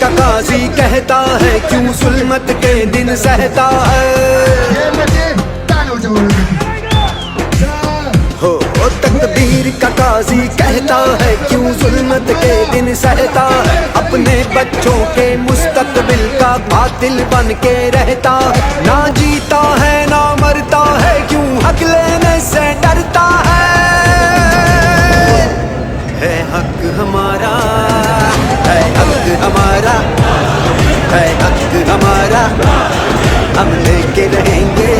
का काजी कहता है क्यों जुल्मत के दिन सहता है। हो तकदीर का काजी कहता है क्यों जुल्मत के दिन सहता है। अपने बच्चों के मुस्तकबिल का कातिल बन के रहता, ना जीता है ना मरता है, क्यों हक लेने से डरता है हक हमारा, है हक हमारा, है हक हमारा। हम लेके रहेंगे,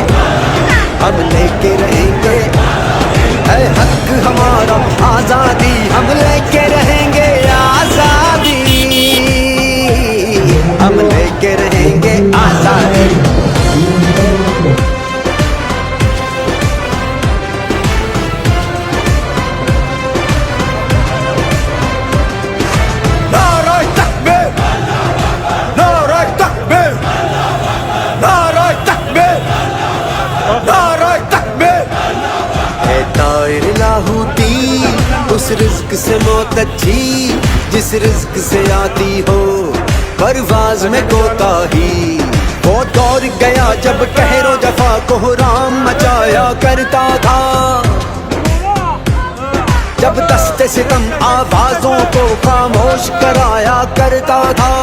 हम लेके रहेंगे, है हक हमारा। आजादी हम लेके रहेंगे, आजादी हम लेके रहेंगे, आजादी। उस रिज़्क से मौत अच्छी जिस रिज़्क से आती हो परवाज़ में कोताही। वो दौर गया जब कहरो जफा को राम मचाया करता था, जब दस्ते सितम आवाज़ों को खामोश कराया करता था,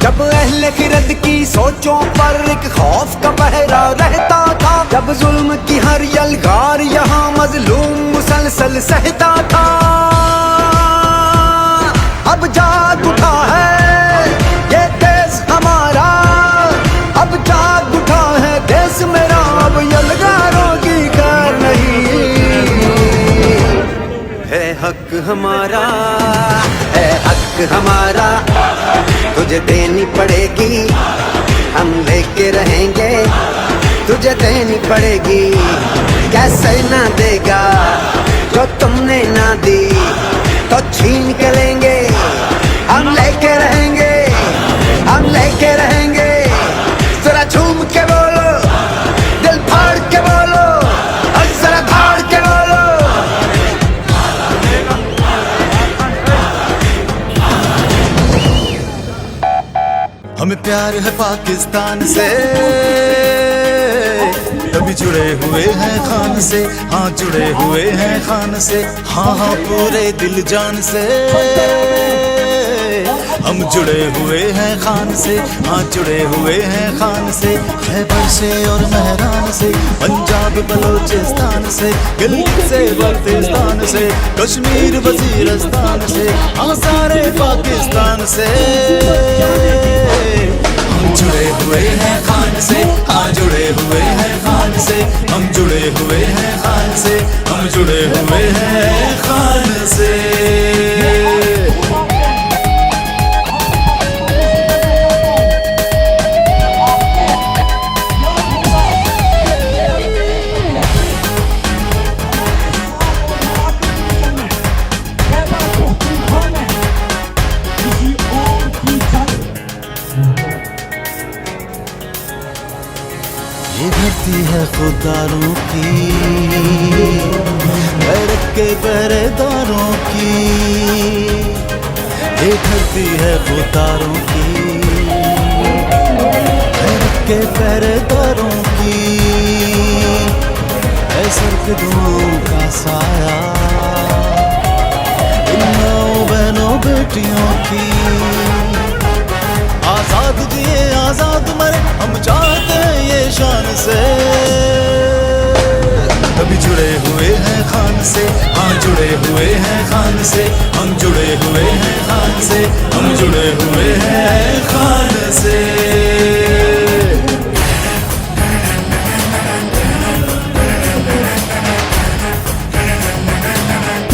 जब अहले खिरद की सोचों पर एक खौफ का पहरा रहता था, जब जुल्म की हर यलगार यहाँ मजलूम मुसलसल सहता था। अब जाग उठा है ये देश हमारा, अब जाग उठा है देश मेरा, अब यलगारों की खैर नहीं। है हक हमारा, है हक हमारा, तुझे देनी पड़ेगी, हम लेके रहेंगे, तुझे देनी पड़ेगी। कैसे ना देगा जो तुमने ना दी, तो छीन के लेंगे, हम लेके रहेंगे, हम लेके रहेंगे। जरा झूम के बोलो, दिल फाड़ के बोलो, और जरा धाड़ के बोलो। हमें प्यार है पाकिस्तान से, तभी जुड़े हुए हैं खान से, हाँ जुड़े हुए हैं खान से, हाँ हाँ पूरे दिल जान से। हम जुड़े हुए हैं खान से, हाँ जुड़े हुए हैं खान से। खैबर से और महरान से, पंजाब बलोचिस्तान से, गिलगित से बल्तिस्तान से, कश्मीर वजीरस्तान से, हाँ सारे पाकिस्तान से। हम जुड़े हुए हैं खान से, हाँ जुड़े हुए हैं खान से, हम जुड़े हुए हैं खान से, हम जुड़े हुए हैं खान से। ये धरती है खुदारों की, गैरत के पहरेदारों की। ये धरती है खुदारों की, गैरत के पहरेदारों की। है सर दुआओं का साया इन माओ बहनों बेटियों की। आजाद जिए आजाद मरे, हम चाहते हैं ये शान से। कभी जुड़े हुए हैं खान से, हाँ जुड़े हुए हैं खान से, हम जुड़े हुए हैं खान से, हम जुड़े हुए हैं खान से।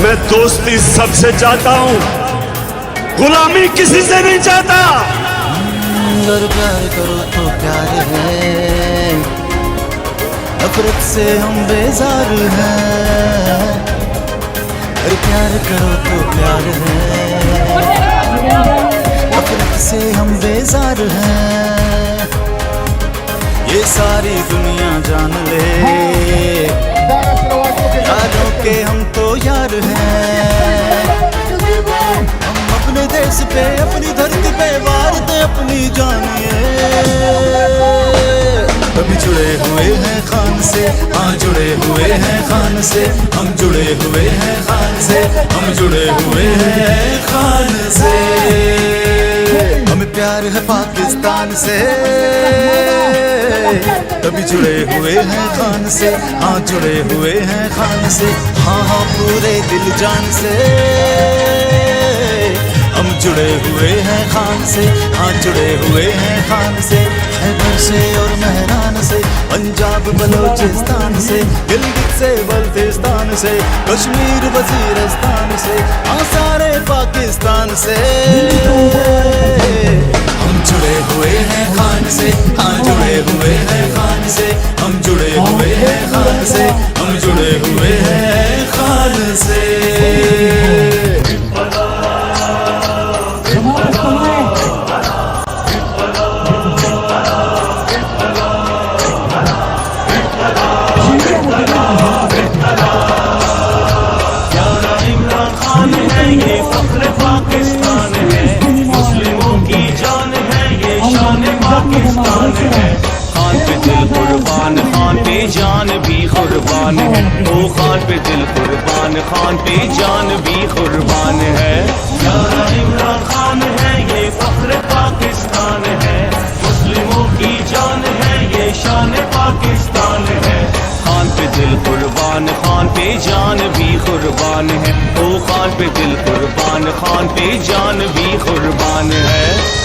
मैं दोस्ती सबसे चाहता हूँ, गुलामी किसी से नहीं चाहता। अगर प्यार करो तो प्यार है, नफरत से हम बेजार हैं। अगर प्यार करो तो प्यार है, नफरत से हम बेजार हैं। ये सारी दुनिया जान ले, यारों के हम तो यार हैं। हम अपने देश पे पे अपनी धरती पे वारते अपनी जानिए। कभी जुड़े हुए हैं खान से, हाँ जुड़े हुए हैं खान से, हम जुड़े हुए हैं खान से, हम जुड़े हुए हैं खान से। हमें प्यार है पाकिस्तान से, कभी जुड़े हुए हैं खान से, हाँ जुड़े हुए हैं खान से, हाँ हाँ पूरे दिल जान से। हम जुड़े हुए हैं खान से, हाँ जुड़े हुए हैं खान से। खैबर से और मेहरान से, पंजाब बलोचिस्तान से, गिलगित से बल्तिस्तान से, कश्मीर वजीरिस्तान से, हाँ सारे पाकिस्तान से। हम जुड़े हुए हैं खान से, हाँ जुड़े हुए हैं खान से, हम जुड़े हुए हैं खान से, हम जुड़े हुए हैं खान से। पाकिस्तान है, खान पे दिल कुर्बान, खान पे जान भी कुर्बान है। ओ खान पे दिल कुर्बान, खान पे जान भी कुर्बान है। यारा इमरान खान है, ये फख्र पाकिस्तान है। मुस्लिमों की जान है, ये शान पाकिस्तान है। खान पे दिल कुर्बान, खान पे जान भी कुर्बान है। ओ खान पे दिल कुर्बान, खान पे जान भी कुर्बान है।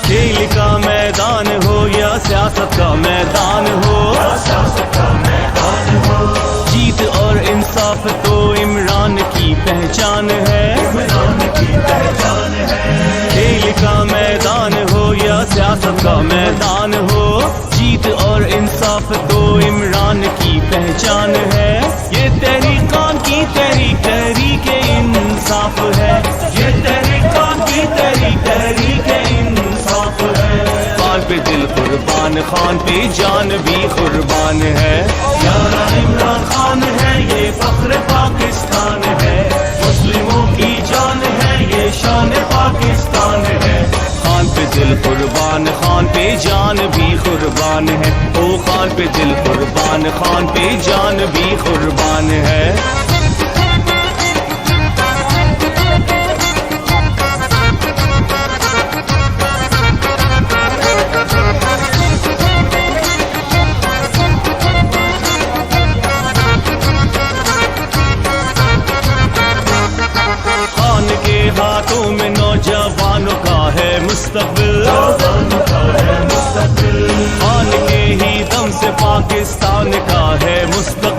खेल का मैदान हो या सियासत का मैदान हो, जीत और इंसाफ तो इमरान की पहचान है। खेल का मैदान हो या सियासत का मैदान हो, जीत और इंसाफ तो इमरान की पहचान है। ये तहरीकान की तहरीक तहरीक इंसाफ है, ये तहरीकान की तहरीक इंसाफ है। खान पे दिल कुर्बान, खान पे जान भी कुर्बान है। यारा इमरान खान है, ये फख्र पाकिस्तान है। मुस्लिमों की जान है, ये शान पाकिस्तान है। खान पे दिल कुर्बान, खान पे जान भी कुर्बान है। ओ खान पे दिल कुर्बान, खान पे जान भी कुर्बान है। खान के हाथों में